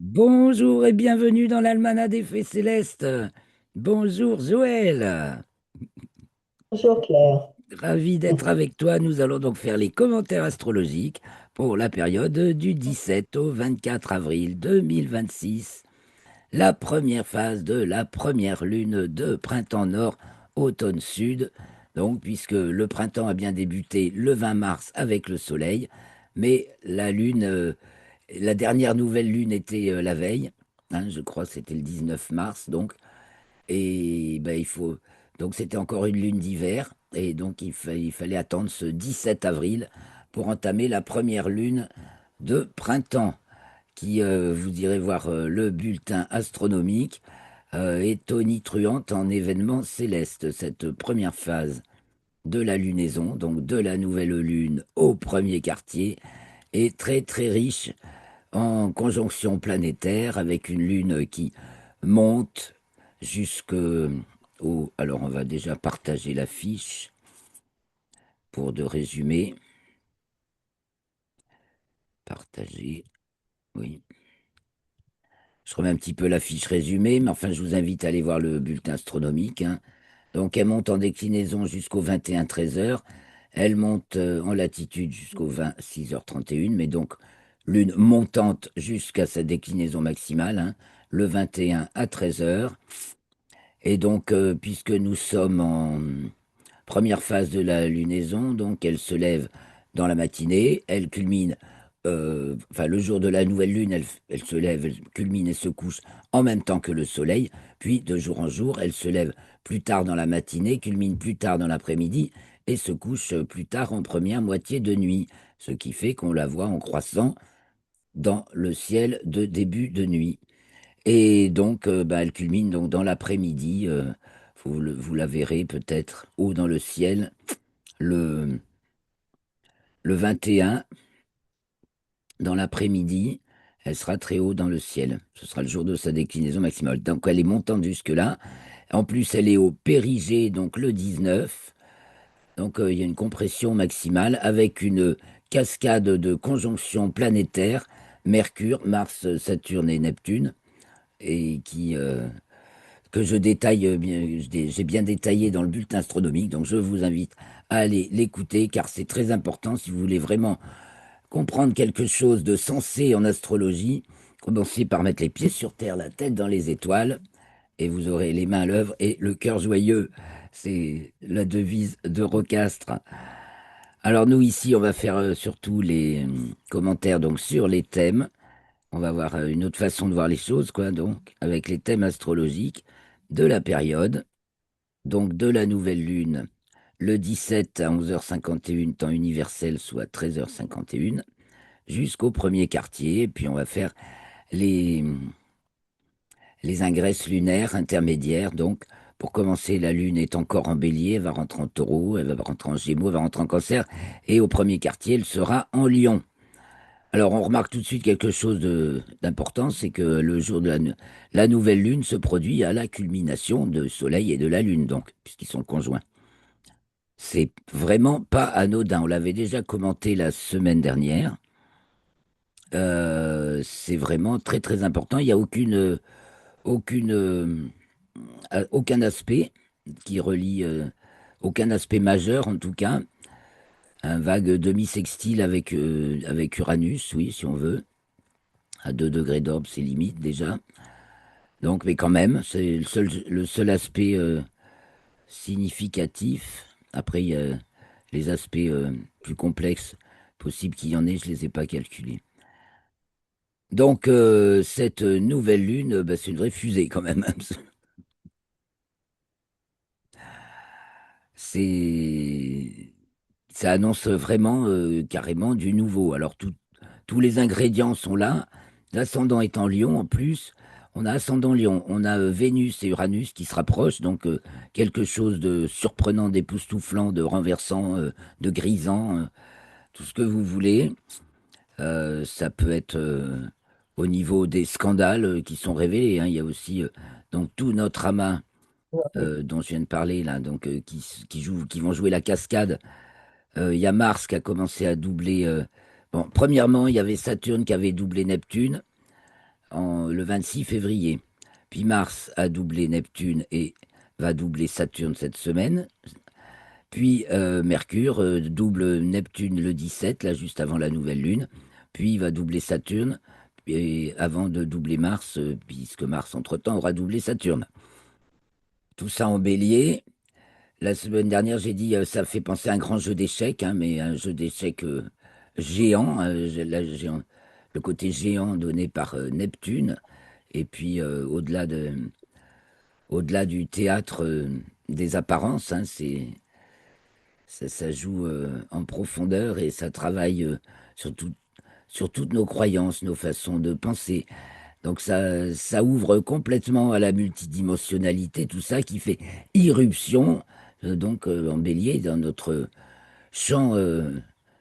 Bonjour et bienvenue dans l'Almanach des Fées Célestes. Bonjour Joël, Bonjour Claire. ravi d'être avec toi. Nous allons donc faire les commentaires astrologiques pour la période du 17 au 24 avril 2026, la première phase de la première lune de printemps nord, automne sud. Donc, puisque le printemps a bien débuté le 20 mars avec le soleil, mais la lune, la dernière nouvelle lune était la veille, hein, je crois que c'était le 19 mars, donc, et ben, donc c'était encore une lune d'hiver, et donc il fallait attendre ce 17 avril pour entamer la première lune de printemps, qui, vous irez voir le bulletin astronomique, est tonitruante en événements célestes. Cette première phase de la lunaison, donc de la nouvelle lune au premier quartier, est très très riche en conjonction planétaire avec une lune qui monte jusque au... Alors on va déjà partager la fiche pour de résumer. Partager, oui. Je remets un petit peu la fiche résumée, mais enfin je vous invite à aller voir le bulletin astronomique, hein. Donc elle monte en déclinaison jusqu'au 21 13 heures. Elle monte en latitude jusqu'au 26 h 31, mais donc lune montante jusqu'à sa déclinaison maximale, hein, le 21 à 13 heures. Et donc, puisque nous sommes en première phase de la lunaison, donc elle se lève dans la matinée, elle culmine, enfin le jour de la nouvelle lune, elle se lève, elle culmine et se couche en même temps que le soleil, puis de jour en jour, elle se lève plus tard dans la matinée, culmine plus tard dans l'après-midi et se couche plus tard en première moitié de nuit, ce qui fait qu'on la voit en croissant dans le ciel de début de nuit. Et donc, bah, elle culmine donc dans l'après-midi. Vous la verrez peut-être haut dans le ciel le, le 21, dans l'après-midi. Elle sera très haut dans le ciel. Ce sera le jour de sa déclinaison maximale. Donc, elle est montante jusque-là. En plus, elle est au périgée, donc le 19. Donc, il y a une compression maximale avec une cascade de conjonctions planétaires, Mercure, Mars, Saturne et Neptune, et que je détaille bien, j'ai bien détaillé dans le bulletin astronomique. Donc je vous invite à aller l'écouter car c'est très important si vous voulez vraiment comprendre quelque chose de sensé en astrologie. Commencez par mettre les pieds sur terre, la tête dans les étoiles et vous aurez les mains à l'œuvre et le cœur joyeux. C'est la devise de Rocastre. Alors nous ici, on va faire surtout les commentaires donc sur les thèmes. On va voir une autre façon de voir les choses, quoi, donc, avec les thèmes astrologiques de la période, donc de la nouvelle lune, le 17 à 11 h 51 temps universel, soit 13 h 51 jusqu'au premier quartier. Et puis on va faire les, les ingresses lunaires intermédiaires. Donc, pour commencer, la lune est encore en bélier, elle va rentrer en taureau, elle va rentrer en gémeaux, elle va rentrer en cancer, et au premier quartier, elle sera en lion. Alors, on remarque tout de suite quelque chose d'important, c'est que le jour de la nouvelle lune se produit à la culmination de Soleil et de la Lune, donc, puisqu'ils sont conjoints. C'est vraiment pas anodin. On l'avait déjà commenté la semaine dernière. C'est vraiment très très important. Il n'y a aucun aspect qui relie, aucun aspect majeur en tout cas. Un vague demi-sextile avec Uranus, oui, si on veut. À 2 degrés d'orbe, c'est limite déjà. Donc, mais quand même, c'est le seul aspect significatif. Après, il y a les aspects plus complexes possibles qu'il y en ait, je ne les ai pas calculés. Donc, cette nouvelle lune, bah, c'est une vraie fusée quand même. C'est, ça annonce vraiment carrément du nouveau. Alors, tous les ingrédients sont là. L'ascendant est en Lion en plus. On a ascendant Lion, on a Vénus et Uranus qui se rapprochent, donc quelque chose de surprenant, d'époustouflant, de renversant, de grisant, tout ce que vous voulez. Ça peut être au niveau des scandales qui sont révélés, hein. Il y a aussi donc tout notre amas dont je viens de parler là, donc qui vont jouer la cascade. Il y a Mars qui a commencé à doubler. Bon, premièrement, il y avait Saturne qui avait doublé Neptune. le 26 février. Puis Mars a doublé Neptune et va doubler Saturne cette semaine. Puis Mercure double Neptune le 17, là juste avant la nouvelle lune. Puis il va doubler Saturne, et avant de doubler Mars, puisque Mars entre-temps aura doublé Saturne. Tout ça en bélier. La semaine dernière, j'ai dit ça fait penser à un grand jeu d'échecs, hein, mais un jeu d'échecs géant, le côté géant donné par Neptune. Et puis au-delà du théâtre des apparences, hein, ça joue en profondeur et ça travaille sur toutes nos croyances, nos façons de penser. Donc ça ouvre complètement à la multidimensionnalité, tout ça qui fait irruption en bélier dans notre champ,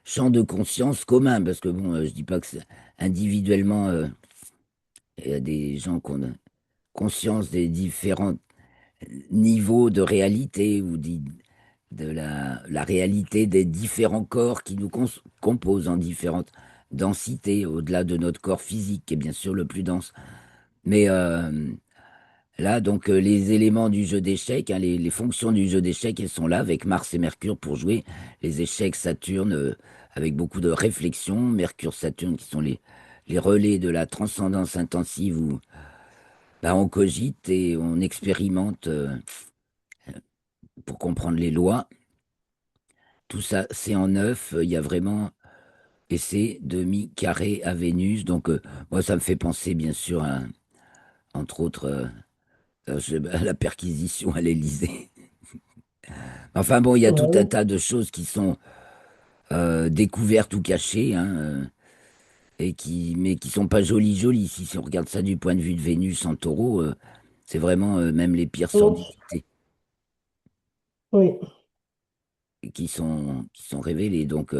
champ de conscience commun. Parce que bon, je dis pas que individuellement, il y a des gens qui ont conscience des différents niveaux de réalité ou de la réalité des différents corps qui nous composent en différentes densités, au-delà de notre corps physique, qui est bien sûr le plus dense. Mais là, donc, les éléments du jeu d'échecs, hein, les fonctions du jeu d'échecs, elles sont là, avec Mars et Mercure pour jouer les échecs Saturne, avec beaucoup de réflexion. Mercure-Saturne, qui sont les relais de la transcendance intensive où bah, on cogite et on expérimente pour comprendre les lois. Tout ça, c'est en neuf. Il y a vraiment. Et c'est demi-carré à Vénus. Donc, moi, ça me fait penser, bien sûr, entre autres, à la perquisition à l'Élysée. Enfin bon, il y a tout un Oui, tas de choses qui sont découvertes ou cachées, hein, mais qui sont pas jolies, jolies. Si on regarde ça du point de vue de Vénus en taureau, c'est vraiment même les pires oui, sordidités oui, qui sont révélées. Donc,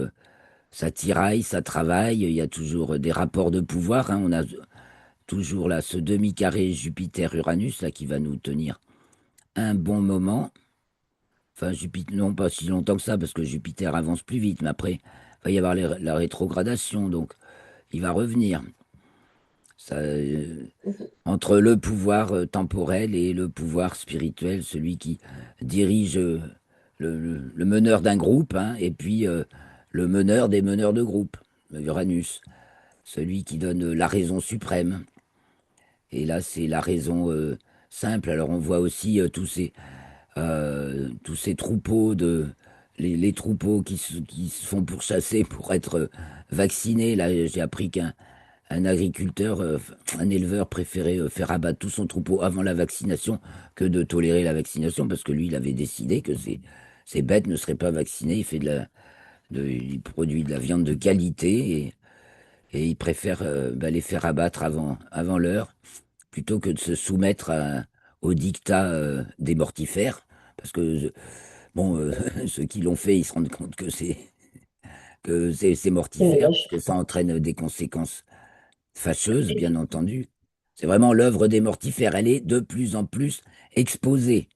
ça tiraille, ça travaille. Il y a toujours des rapports de pouvoir, hein. On a toujours là ce demi-carré Jupiter-Uranus là qui va nous tenir un bon moment. Enfin, Jupiter, non pas si longtemps que ça, parce que Jupiter avance plus vite, mais après, il va y avoir la rétrogradation, donc il va revenir. Ça, entre le pouvoir temporel et le pouvoir spirituel, celui qui dirige le meneur d'un groupe, hein, et puis le meneur des meneurs de groupe, Uranus, celui qui donne la raison suprême. Et là, c'est la raison simple. Alors, on voit aussi tous ces troupeaux les troupeaux qui se font pourchasser pour être vaccinés. Là, j'ai appris qu'un un agriculteur, un éleveur préférait faire abattre tout son troupeau avant la vaccination que de tolérer la vaccination parce que lui, il avait décidé que ces bêtes ne seraient pas vaccinées. Il produit de la viande de qualité et il préfère bah, les faire abattre avant l'heure plutôt que de se soumettre au dictat des mortifères. Parce que bon, ceux qui l'ont fait, ils se rendent compte que c'est c'est mortifère, parce moche. que ça entraîne des conséquences fâcheuse, bien entendu. C'est vraiment l'œuvre des mortifères. Elle est de plus en plus exposée.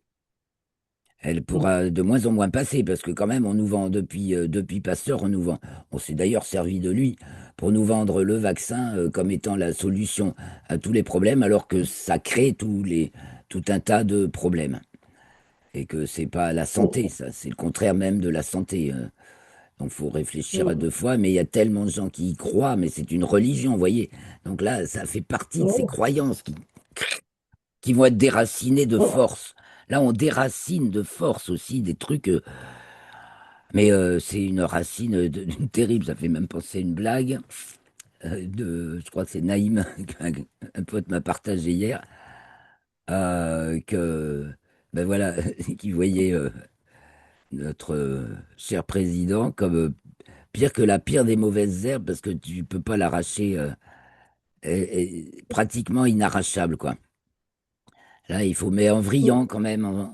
Elle pourra de moins en moins passer parce que quand même, on nous vend depuis Pasteur, on nous vend. On s'est d'ailleurs servi de lui pour nous vendre le vaccin comme étant la solution à tous les problèmes, alors que ça crée tout un tas de problèmes et que c'est pas la santé, ça, c'est le contraire même de la santé. Donc, faut réfléchir à deux fois, mais il y a tellement de gens qui y croient, mais c'est une religion, vous voyez. Donc là, ça fait partie de ces croyances qui vont être déracinées de force. Là, on déracine de force aussi des trucs, mais c'est une racine terrible. Ça fait même penser à une blague je crois que c'est Naïm, un pote m'a partagé hier, ben voilà, qui voyait notre cher président comme pire que la pire des mauvaises herbes parce que tu peux pas l'arracher, pratiquement inarrachable, quoi. Là, il faut, mais en vrillant quand même,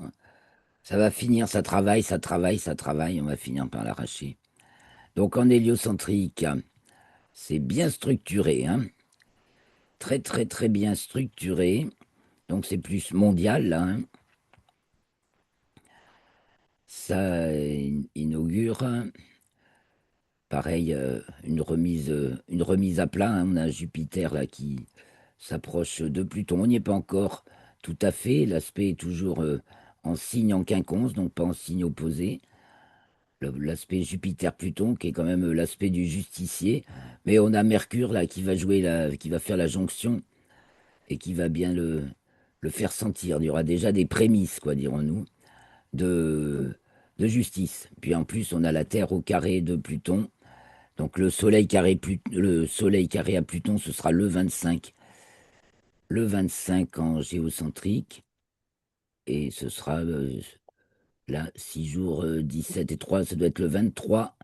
ça va finir, ça travaille, ça travaille, ça travaille, on va finir par l'arracher. Donc en héliocentrique, c'est bien structuré, hein, très très très bien structuré. Donc c'est plus mondial, là, hein. Ça inaugure, pareil, une remise à plat, hein. On a Jupiter là qui s'approche de Pluton. On n'y est pas encore tout à fait. L'aspect est toujours en signe en quinconce, donc pas en signe opposé. L'aspect Jupiter-Pluton, qui est quand même l'aspect du justicier. Mais on a Mercure là qui va jouer qui va faire la jonction et qui va bien le faire sentir. Il y aura déjà des prémices, quoi, dirons-nous, de, de justice. Puis en plus, on a la Terre au carré de Pluton. Donc le soleil carré à Pluton, ce sera le 25 en géocentrique. Et ce sera là, 6 jours, 17 et 3, ça doit être le 23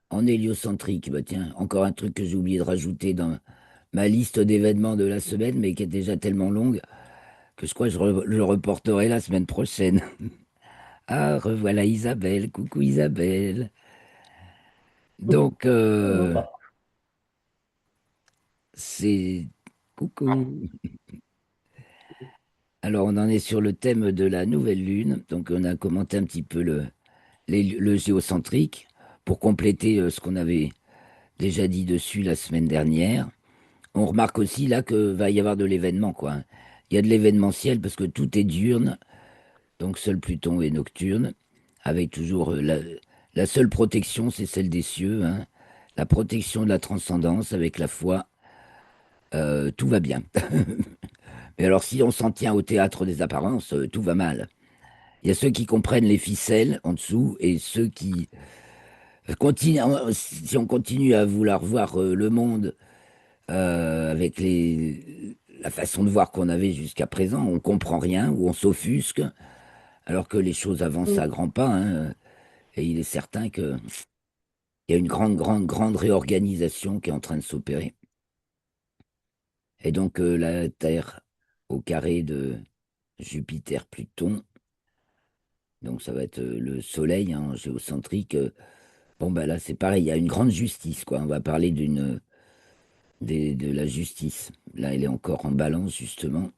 en héliocentrique. Bah tiens, encore un truc que j'ai oublié de rajouter dans ma liste d'événements de la semaine, mais qui est déjà tellement longue que je crois que le reporterai la semaine prochaine. Ah, revoilà Isabelle. Coucou Isabelle. Donc, Voilà. c'est... Coucou. Alors, on en est sur le thème de la nouvelle lune. Donc, on a commenté un petit peu le géocentrique pour compléter ce qu'on avait déjà dit dessus la semaine dernière. On remarque aussi là que va y avoir de l'événement, quoi, hein. Il y a de l'événementiel parce que tout est diurne, donc seul Pluton est nocturne, avec toujours la seule protection, c'est celle des cieux, hein. La protection de la transcendance avec la foi, tout va bien. Mais alors si on s'en tient au théâtre des apparences, tout va mal. Il y a ceux qui comprennent les ficelles en dessous et ceux qui continuent, si on continue à vouloir voir le monde avec la façon de voir qu'on avait jusqu'à présent, on comprend rien ou on s'offusque, alors que les choses avancent à Mm. grands pas, hein, et il est certain qu'il y a une grande, grande, grande réorganisation qui est en train de s'opérer. Et donc la Terre au carré de Jupiter-Pluton, donc ça va être le Soleil hein, géocentrique. Bon, bah là, c'est pareil, il y a une grande justice, quoi. On va parler de la justice. Là, elle est encore en balance, justement.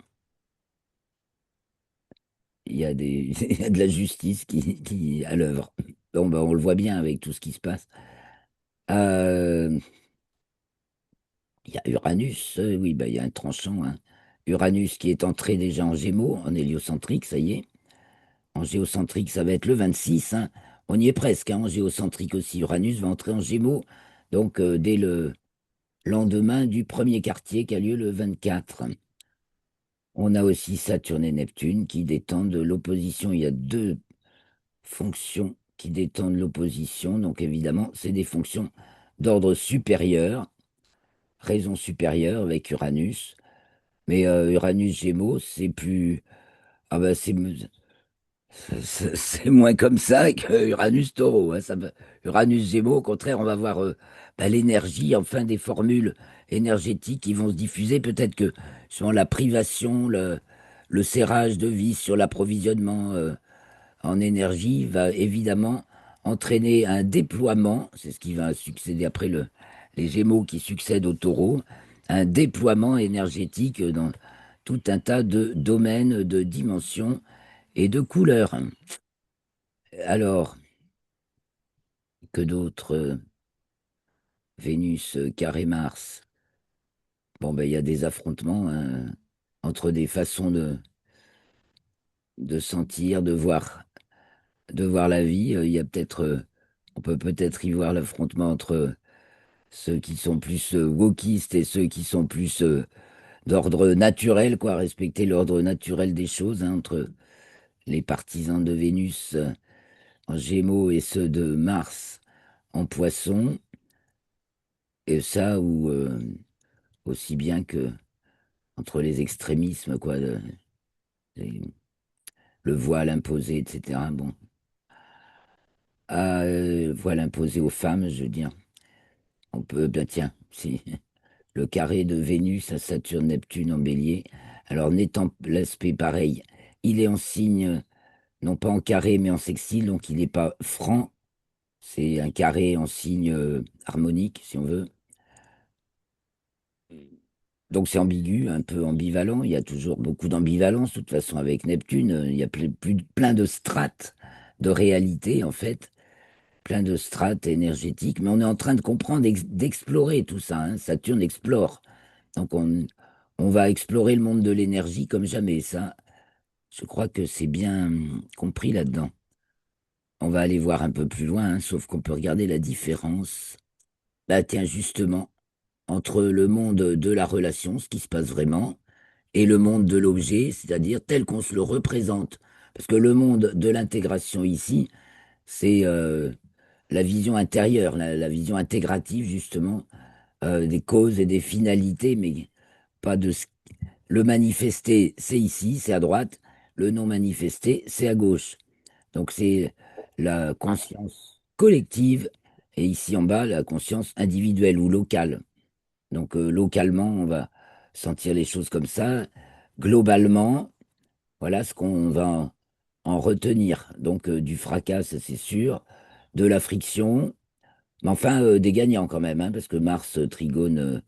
Il y a de la justice qui à l'œuvre. Bon, bah, on le voit bien avec tout ce qui se passe. Euh, il y a Uranus, oui, bah, il y a un tranchant, hein. Uranus qui est entré déjà en Gémeaux, en héliocentrique, ça y est. En géocentrique, ça va être le 26, hein. On y est presque, hein, en géocentrique aussi. Uranus va entrer en Gémeaux, donc dès le lendemain du premier quartier qui a lieu le 24. On a aussi Saturne et Neptune qui détendent l'opposition. Il y a deux fonctions qui détendent l'opposition. Donc évidemment, c'est des fonctions d'ordre supérieur, raison supérieure avec Uranus. Mais Uranus Gémeaux, c'est plus... Ah bah c'est moins comme ça que Uranus Taureau, hein. Uranus Gémeaux, au contraire, on va voir bah, l'énergie, enfin des formules énergétiques qui vont se diffuser. Peut-être que sur la privation, le serrage de vis sur l'approvisionnement en énergie va évidemment entraîner un déploiement, c'est ce qui va succéder après les Gémeaux qui succèdent au Taureau, un déploiement énergétique dans tout un tas de domaines, de dimensions et de couleurs. Alors, que d'autres Vénus, carré Mars. Bon, ben, il y a des affrontements hein, entre des façons de sentir, de voir la vie. Il y a peut-être, on peut peut-être y voir l'affrontement entre ceux qui sont plus wokistes et ceux qui sont plus d'ordre naturel, quoi, respecter l'ordre naturel des choses, hein, entre les partisans de Vénus en Gémeaux et ceux de Mars en Poisson. Et ça, ou aussi bien que entre les extrémismes, quoi, les- le voile imposé, etc. Bon, voile imposé aux femmes, je veux dire. On peut, ben tiens, si le carré de Vénus à Saturne-Neptune en Bélier, alors n'étant l'aspect pareil, il est en signe, non pas en carré, mais en sextile, donc il n'est pas franc. C'est un carré en signe harmonique, si on veut. Donc c'est ambigu, un peu ambivalent. Il y a toujours beaucoup d'ambivalence. De toute façon, avec Neptune, il y a plein de strates de réalité, en fait, plein de strates énergétiques. Mais on est en train de comprendre, d'explorer tout ça, hein. Saturne explore. Donc On va explorer le monde de l'énergie comme jamais. Ça, je crois que c'est bien compris là-dedans. On va aller voir un peu plus loin, hein, sauf qu'on peut regarder la différence. Bah tiens, justement, entre le monde de la relation, ce qui se passe vraiment, et le monde de l'objet, c'est-à-dire tel qu'on se le représente. Parce que le monde de l'intégration ici, c'est la vision intérieure, la vision intégrative, justement, des causes et des finalités, mais pas de ce... Le manifesté, c'est ici, c'est à droite. Le non manifesté, c'est à gauche. Donc c'est la conscience collective, et ici en bas, la conscience individuelle ou locale. Donc localement, on va sentir les choses comme ça. Globalement, voilà ce qu'on va en retenir. Donc du fracas, ça, c'est sûr, de la friction, mais enfin des gagnants quand même, hein, parce que Mars trigone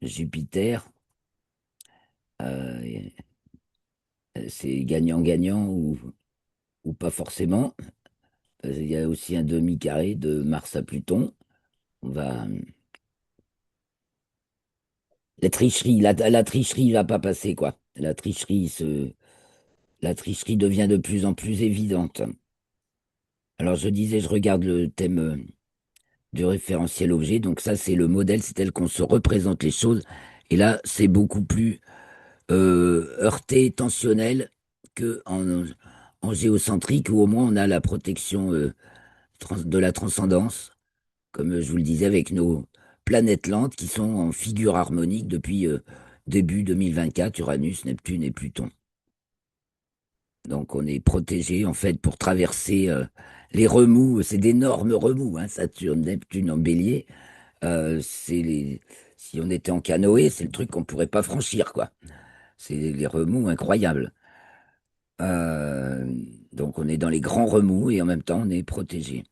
Jupiter, euh, c'est gagnant-gagnant ou pas forcément. Il y a aussi un demi-carré de Mars à Pluton. On va... la tricherie va pas passer, quoi. La tricherie devient de plus en plus évidente. Alors je disais, je regarde le thème du référentiel objet. Donc ça, c'est le modèle, c'est tel qu'on se représente les choses. Et là, c'est beaucoup plus heurté, tensionnel que en géocentrique, où au moins on a la protection de la transcendance, comme je vous le disais, avec nos planètes lentes qui sont en figure harmonique depuis début 2024, Uranus, Neptune et Pluton. Donc on est protégé en fait pour traverser les remous, c'est d'énormes remous, hein, Saturne, Neptune en bélier. C'est les... Si on était en canoë, c'est le truc qu'on pourrait pas franchir, quoi. C'est les remous incroyables. Euh, donc on est dans les grands remous et en même temps on est protégé.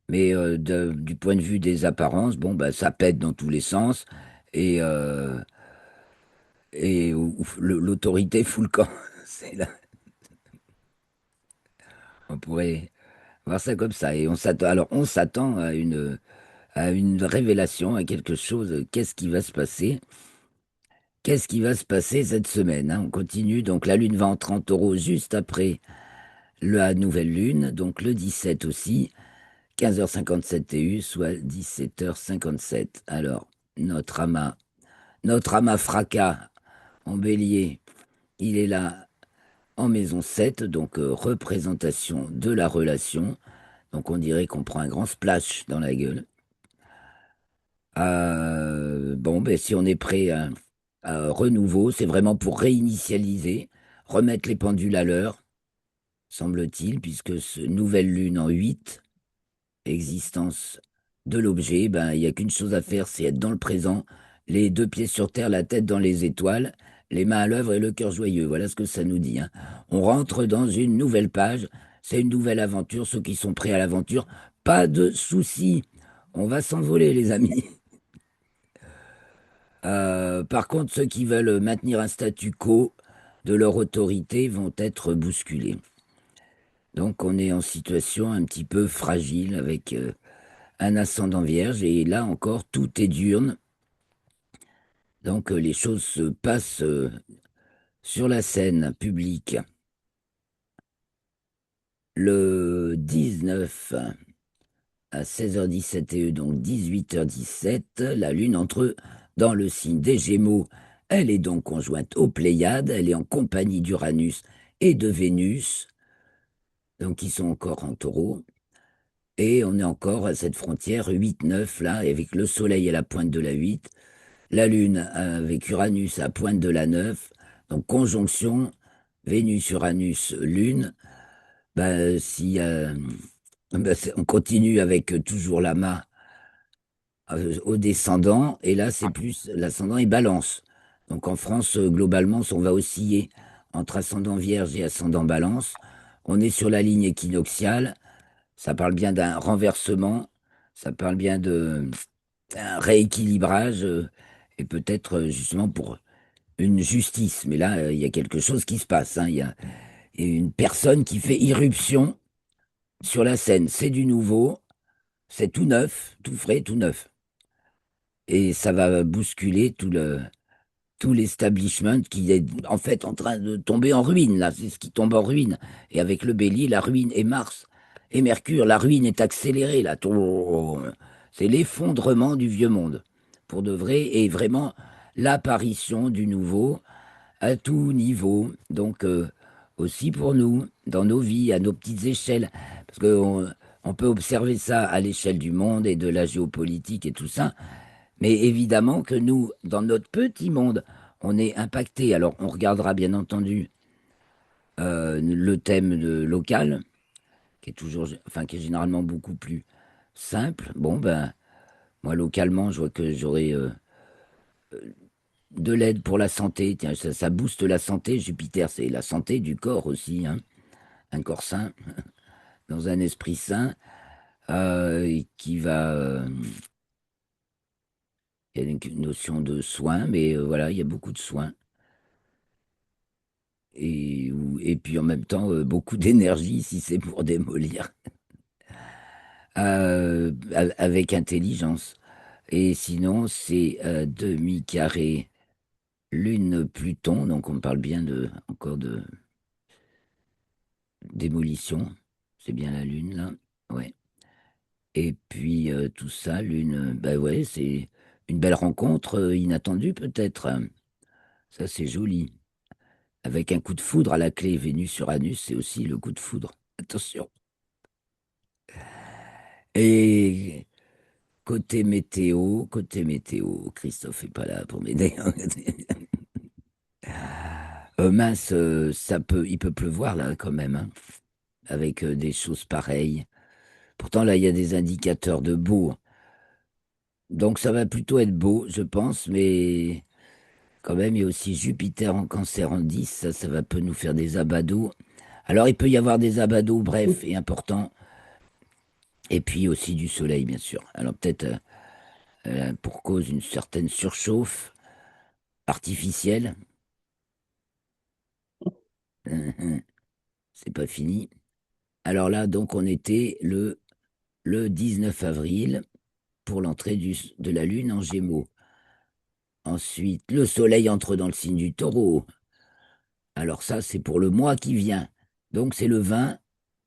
Mais du point de vue des apparences, bon bah ça pète dans tous les sens et l'autorité fout le camp. C'est là, on pourrait voir ça comme ça. Et on s'attend. Alors on s'attend à une révélation, à quelque chose. Qu'est-ce qui va se passer? Qu'est-ce qui va se passer cette semaine, hein? On continue. Donc la Lune va entrer en Taureau juste après la nouvelle Lune, donc le 17 aussi, 15h57 TU, soit 17h57. Alors, notre amas fracas en bélier, il est là en maison 7, donc représentation de la relation. Donc on dirait qu'on prend un grand splash dans la gueule. Bon, ben, si on est prêt à renouveau, c'est vraiment pour réinitialiser, remettre les pendules à l'heure, semble-t-il, puisque ce nouvelle lune en 8, existence de l'objet, ben, il n'y a qu'une chose à faire, c'est être dans le présent, les deux pieds sur terre, la tête dans les étoiles, les mains à l'œuvre et le cœur joyeux. Voilà ce que ça nous dit, hein. On rentre dans une nouvelle page, c'est une nouvelle aventure. Ceux qui sont prêts à l'aventure, pas de soucis. On va s'envoler, les amis. Par contre, ceux qui veulent maintenir un statu quo de leur autorité vont être bousculés. Donc, on est en situation un petit peu fragile avec un ascendant vierge, et là encore, tout est diurne. Donc, les choses se passent sur la scène publique. Le 19 à 16h17 et donc 18h17, la Lune entre dans le signe des Gémeaux. Elle est donc conjointe aux Pléiades, elle est en compagnie d'Uranus et de Vénus, donc qui sont encore en Taureau. Et on est encore à cette frontière 8-9 là, avec le Soleil à la pointe de la 8, la Lune avec Uranus à la pointe de la 9, donc conjonction Vénus, Uranus, Lune. Ben, si on continue avec toujours l'amas au descendant, et là c'est plus l'ascendant et balance. Donc en France, globalement, on va osciller entre ascendant vierge et ascendant balance. On est sur la ligne équinoxiale, ça parle bien d'un renversement, ça parle bien d'un rééquilibrage, et peut-être justement pour une justice. Mais là, il y a quelque chose qui se passe, hein. Il y a une personne qui fait irruption sur la scène. C'est du nouveau, c'est tout neuf, tout frais, tout neuf. Et ça va bousculer tout le... tout l'establishment qui est en fait en train de tomber en ruine, là, c'est ce qui tombe en ruine. Et avec le Bélier, la ruine et Mars et Mercure, la ruine est accélérée, là. C'est l'effondrement du vieux monde, pour de vrai, et vraiment l'apparition du nouveau à tout niveau. Donc, aussi pour nous, dans nos vies, à nos petites échelles, parce qu'on on peut observer ça à l'échelle du monde et de la géopolitique et tout ça, mais évidemment que nous, dans notre petit monde, on est impacté. Alors, on regardera bien entendu le thème local, qui est toujours, enfin, qui est généralement beaucoup plus simple. Bon, ben, moi, localement, je vois que j'aurai de l'aide pour la santé. Tiens, ça booste la santé. Jupiter, c'est la santé du corps aussi, hein. Un corps sain, dans un esprit sain, et qui va. Il y a une notion de soin, mais voilà, il y a beaucoup de soins. Et puis en même temps, beaucoup d'énergie si c'est pour démolir, avec intelligence. Et sinon, c'est demi-carré Lune-Pluton, donc on parle bien encore de démolition. C'est bien la Lune, là. Ouais. Et puis tout ça, Lune, bah ouais, c'est une belle rencontre inattendue peut-être. Ça, c'est joli. Avec un coup de foudre à la clé, Vénus-Uranus, c'est aussi le coup de foudre. Attention. Et côté météo, Christophe est pas là pour m'aider. Mince, il peut pleuvoir là quand même, hein, avec des choses pareilles. Pourtant là, il y a des indicateurs de beau, donc ça va plutôt être beau, je pense, mais quand même, il y a aussi Jupiter en Cancer en 10, ça va peut nous faire des abados. Alors il peut y avoir des abados brefs et importants, et puis aussi du Soleil, bien sûr. Alors peut-être pour cause d'une certaine surchauffe artificielle. C'est pas fini. Alors là, donc, on était le 19 avril pour l'entrée de la Lune en Gémeaux. Ensuite, le Soleil entre dans le signe du Taureau. Alors ça, c'est pour le mois qui vient. Donc, c'est le 20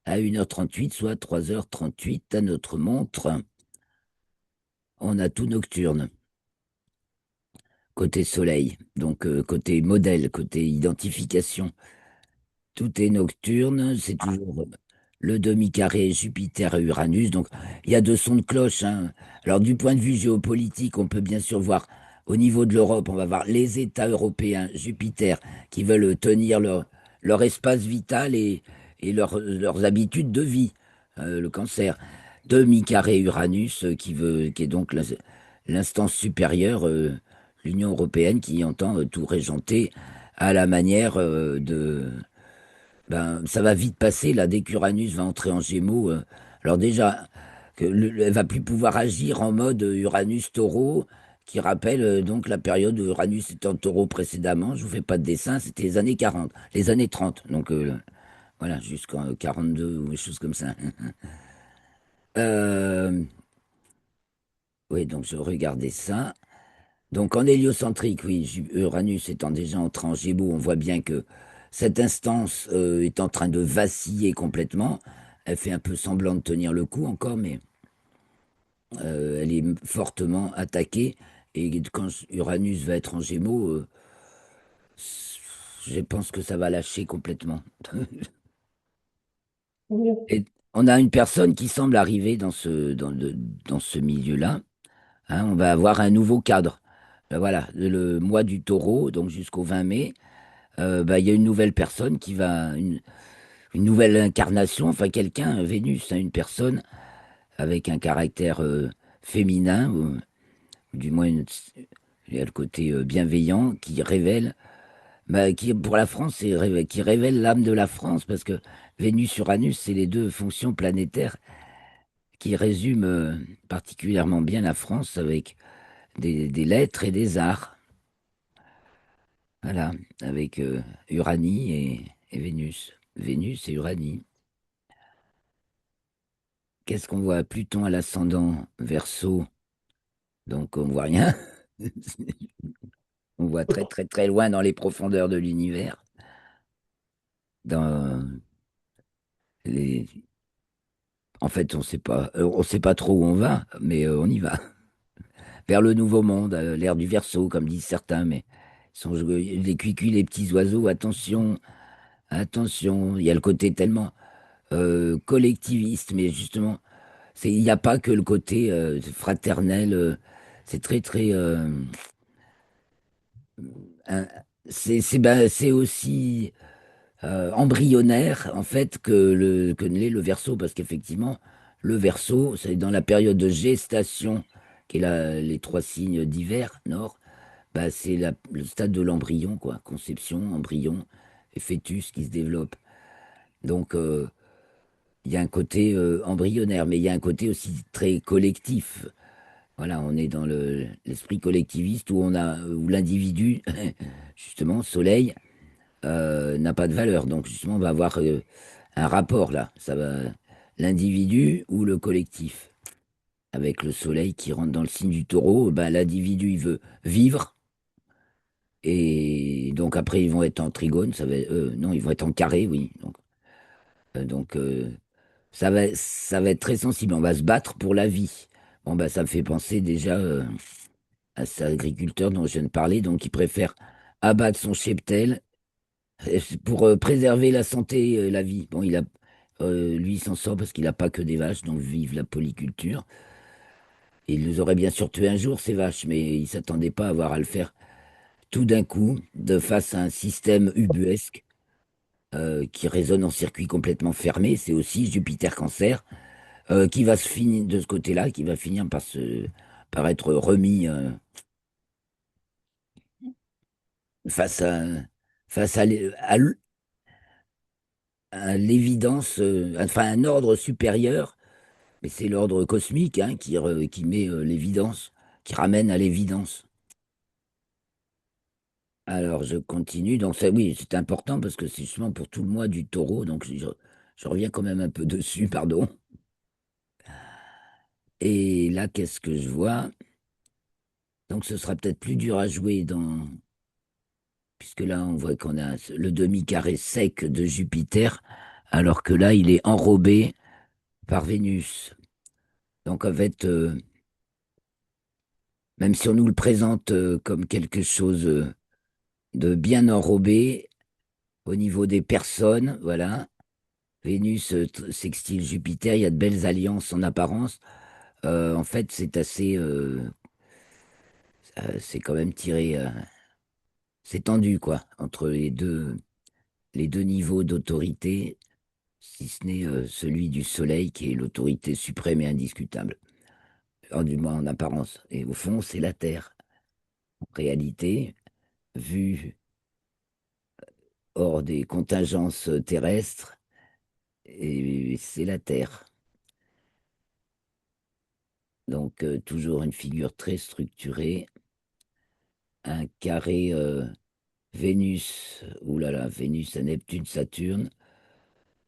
à 1h38, soit 3h38 à notre montre. On a tout nocturne, côté Soleil. Donc, côté modèle, côté identification. Tout est nocturne, c'est toujours le demi-carré Jupiter et Uranus. Donc, il y a deux sons de cloche, hein. Alors, du point de vue géopolitique, on peut bien sûr voir au niveau de l'Europe, on va voir les États européens, Jupiter, qui veulent tenir leur espace vital et leurs habitudes de vie, le cancer. Demi-carré Uranus, qui est donc l'instance supérieure, l'Union européenne, qui entend tout régenter à la manière ben, ça va vite passer, là, dès qu'Uranus va entrer en Gémeaux. Alors déjà, elle va plus pouvoir agir en mode Uranus-Taureau, qui rappelle donc la période où Uranus était en Taureau précédemment. Je vous fais pas de dessin, c'était les années 40, les années 30. Donc voilà, jusqu'en 42 ou des choses comme ça. Euh, oui, donc je regardais ça. Donc en héliocentrique, oui, Uranus étant déjà entré en Gémeaux, on voit bien que cette instance est en train de vaciller complètement. Elle fait un peu semblant de tenir le coup encore, mais elle est fortement attaquée. Et quand Uranus va être en Gémeaux, je pense que ça va lâcher complètement. Et on a une personne qui semble arriver dans ce milieu-là. Hein, on va avoir un nouveau cadre. Voilà, le mois du taureau, donc jusqu'au 20 mai. Bah, il y a une nouvelle personne une nouvelle incarnation, enfin quelqu'un, Vénus, hein, une personne avec un caractère féminin, ou du moins il y a le côté bienveillant qui révèle, bah, qui pour la France, qui révèle l'âme de la France, parce que Vénus-Uranus, c'est les deux fonctions planétaires qui résument particulièrement bien la France avec des lettres et des arts. Voilà, avec Uranie et Vénus. Vénus et Uranie. Qu'est-ce qu'on voit? Pluton à l'ascendant Verseau, donc on voit rien. On voit très très très loin dans les profondeurs de l'univers. Dans les... En fait, on sait pas trop où on va, mais on y va. Vers le nouveau monde, l'ère du Verseau, comme disent certains, mais les cuicuis, les petits oiseaux, attention, attention. Il y a le côté tellement collectiviste, mais justement, il n'y a pas que le côté fraternel. C'est très très un- c'est aussi embryonnaire en fait que ne l'est le Verseau, parce qu'effectivement, le Verseau, c'est dans la période de gestation, qui est les trois signes d'hiver, nord. Bah, c'est le stade de l'embryon, quoi. Conception, embryon et fœtus qui se développe. Donc, il y a un côté embryonnaire, mais il y a un côté aussi très collectif. Voilà, on est dans l'esprit collectiviste où l'individu, justement, soleil, n'a pas de valeur. Donc, justement, on va avoir un rapport là. Ça va, l'individu ou le collectif. Avec le soleil qui rentre dans le signe du taureau, ben, l'individu, il veut vivre. Et donc après, ils vont être en trigone, non, ils vont être en carré, oui. Donc, ça va être très sensible. On va se battre pour la vie. Bon, bah, ça me fait penser déjà à cet agriculteur dont je viens de parler, donc il préfère abattre son cheptel pour préserver la santé et la vie. Bon, lui, il s'en sort parce qu'il n'a pas que des vaches, donc vive la polyculture. Et il nous aurait bien sûr tué un jour, ces vaches, mais il s'attendait pas à avoir à le faire tout d'un coup, de face à un système ubuesque qui résonne en circuit complètement fermé. C'est aussi Jupiter Cancer qui va se finir de ce côté-là, qui va finir par être remis face à, à l'évidence, enfin un ordre supérieur, mais c'est l'ordre cosmique hein, qui met l'évidence, qui ramène à l'évidence. Alors je continue, donc ça oui, c'est important parce que c'est justement pour tout le mois du taureau, donc je reviens quand même un peu dessus, pardon. Et là, qu'est-ce que je vois? Donc ce sera peut-être plus dur à jouer puisque là, on voit qu'on a le demi-carré sec de Jupiter, alors que là, il est enrobé par Vénus. Donc en fait, même si on nous le présente comme quelque chose de bien enrobé au niveau des personnes, voilà. Vénus sextile Jupiter, il y a de belles alliances en apparence. En fait, c'est quand même tiré, c'est tendu quoi, entre les deux niveaux d'autorité, si ce n'est celui du Soleil qui est l'autorité suprême et indiscutable, du moins en apparence. Et au fond, c'est la Terre. En réalité, vue hors des contingences terrestres, et c'est la Terre. Donc, toujours une figure très structurée, un carré Vénus, oulala, Vénus à Neptune, Saturne.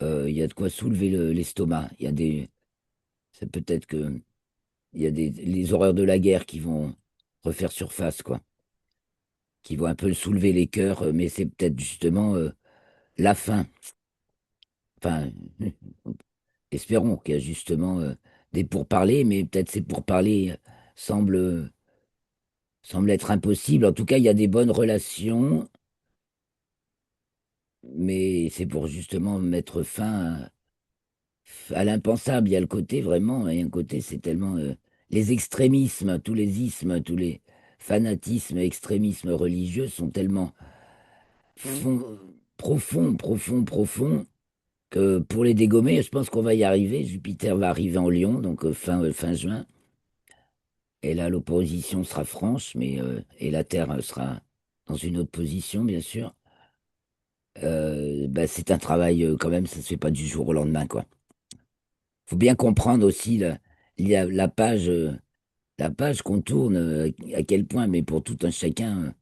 Il y a de quoi soulever l'estomac. C'est peut-être que il y a les horreurs de la guerre qui vont refaire surface, quoi, qui vont un peu soulever les cœurs, mais c'est peut-être justement la fin. Enfin, espérons qu'il y a justement des pourparlers, mais peut-être ces pourparlers semblent, semblent être impossibles. En tout cas, il y a des bonnes relations, mais c'est pour justement mettre fin à l'impensable. Il y a le côté vraiment, et un côté, c'est tellement les extrémismes, tous les ismes, tous les fanatismes, extrémismes religieux sont tellement profonds, profonds, profonds, que pour les dégommer, je pense qu'on va y arriver. Jupiter va arriver en Lion, donc fin juin. Et là, l'opposition sera franche, et la Terre sera dans une autre position, bien sûr. Bah, c'est un travail quand même, ça se fait pas du jour au lendemain, quoi. Faut bien comprendre aussi il y a la page qu'on tourne, à quel point, mais pour tout un chacun,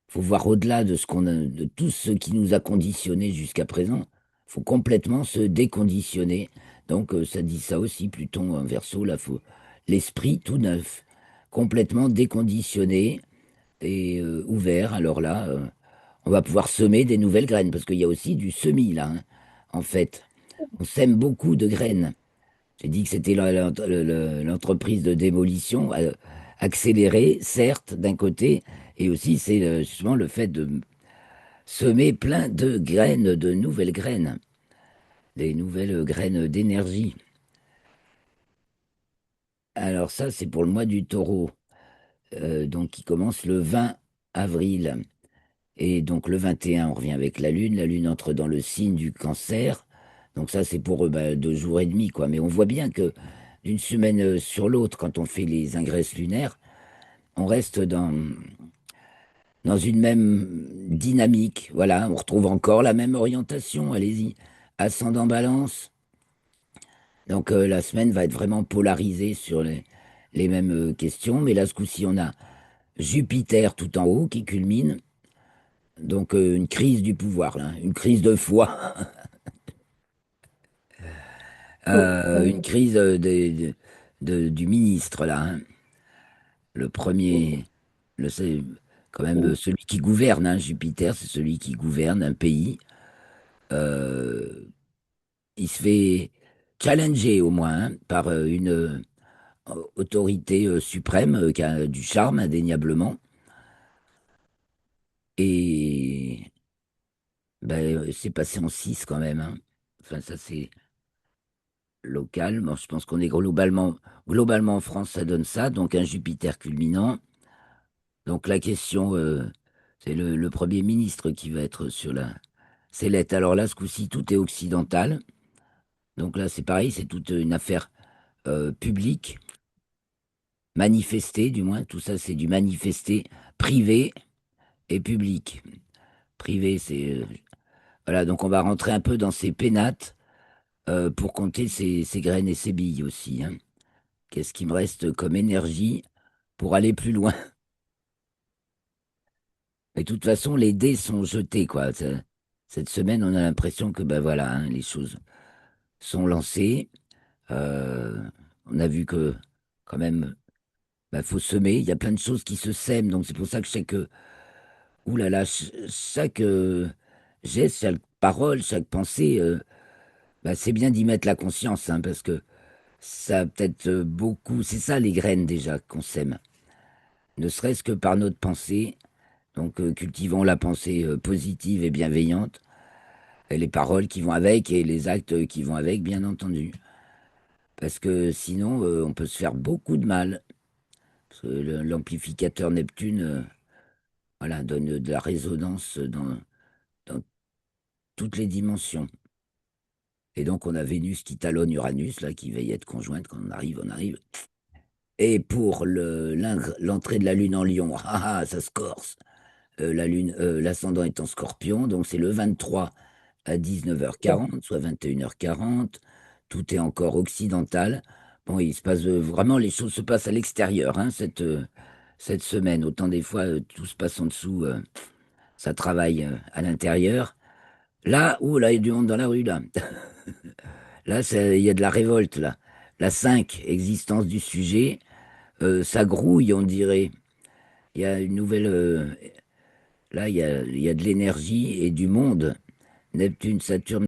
faut voir au-delà de tout ce qui nous a conditionnés jusqu'à présent. Faut complètement se déconditionner. Donc, ça dit ça aussi, Pluton en Verseau, là, faut l'esprit tout neuf, complètement déconditionné, est ouvert. Alors là, on va pouvoir semer des nouvelles graines, parce qu'il y a aussi du semis là, hein, en fait. On sème beaucoup de graines. J'ai dit que c'était l'entreprise de démolition accélérée, certes, d'un côté, et aussi c'est justement le fait de semer plein de graines, de nouvelles graines, des nouvelles graines d'énergie. Alors ça, c'est pour le mois du taureau, donc qui commence le 20 avril. Et donc le 21, on revient avec la Lune. La Lune entre dans le signe du Cancer. Donc ça, c'est pour 2 jours et demi, quoi. Mais on voit bien que d'une semaine sur l'autre, quand on fait les ingresses lunaires, on reste dans une même dynamique. Voilà, on retrouve encore la même orientation. Allez-y. Ascendant Balance. Donc la semaine va être vraiment polarisée sur les mêmes questions. Mais là, ce coup-ci, on a Jupiter tout en haut qui culmine. Donc une crise du pouvoir, là, une crise de foi. Une crise du ministre, là, hein. Le premier, c'est quand même celui qui gouverne, hein, Jupiter, c'est celui qui gouverne un pays. Euh, il se fait challenger au moins, hein, par une autorité suprême qui a du charme indéniablement. Et ben, c'est passé en 6 quand même, hein. Enfin, ça c'est local. Bon, je pense qu'on est globalement en France, ça donne ça. Donc un Jupiter culminant. Donc la question, c'est le Premier ministre qui va être sur la sellette. Alors là, ce coup-ci, tout est occidental. Donc là, c'est pareil, c'est toute une affaire publique, manifestée du moins. Tout ça, c'est du manifesté privé et public. Privé, c'est... voilà, donc on va rentrer un peu dans ces pénates pour compter ces graines et ces billes aussi, hein. Qu'est-ce qui me reste comme énergie pour aller plus loin? Mais de toute façon, les dés sont jetés, quoi. Cette semaine, on a l'impression que, ben voilà, hein, les choses sont lancées. Euh, on a vu que, quand même, bah, faut semer. Il y a plein de choses qui se sèment. Donc, c'est pour ça que ouh là là, chaque geste, chaque parole, chaque pensée, bah, c'est bien d'y mettre la conscience, hein, parce que ça a peut-être beaucoup. C'est ça, les graines, déjà, qu'on sème. Ne serait-ce que par notre pensée. Donc, cultivons la pensée positive et bienveillante. Et les paroles qui vont avec et les actes qui vont avec, bien entendu. Parce que sinon, on peut se faire beaucoup de mal. Parce que l'amplificateur Neptune, voilà, donne de la résonance dans toutes les dimensions. Et donc, on a Vénus qui talonne Uranus, là, qui veille être conjointe. Quand on arrive, on arrive. Et pour l'entrée de la Lune en Lion, ah, ah, ça se corse. L'ascendant est en Scorpion, donc c'est le 23 à 19h40, soit 21h40. Tout est encore occidental. Bon, il se passe vraiment, les choses se passent à l'extérieur, hein, cette semaine. Autant des fois, tout se passe en dessous, ça travaille à l'intérieur. Là, où là, il y a du monde dans la rue, là. Là, il y a de la révolte, là. La 5, existence du sujet, ça grouille, on dirait. Il y a une nouvelle. Là, il y a de l'énergie et du monde. Neptune, Saturne.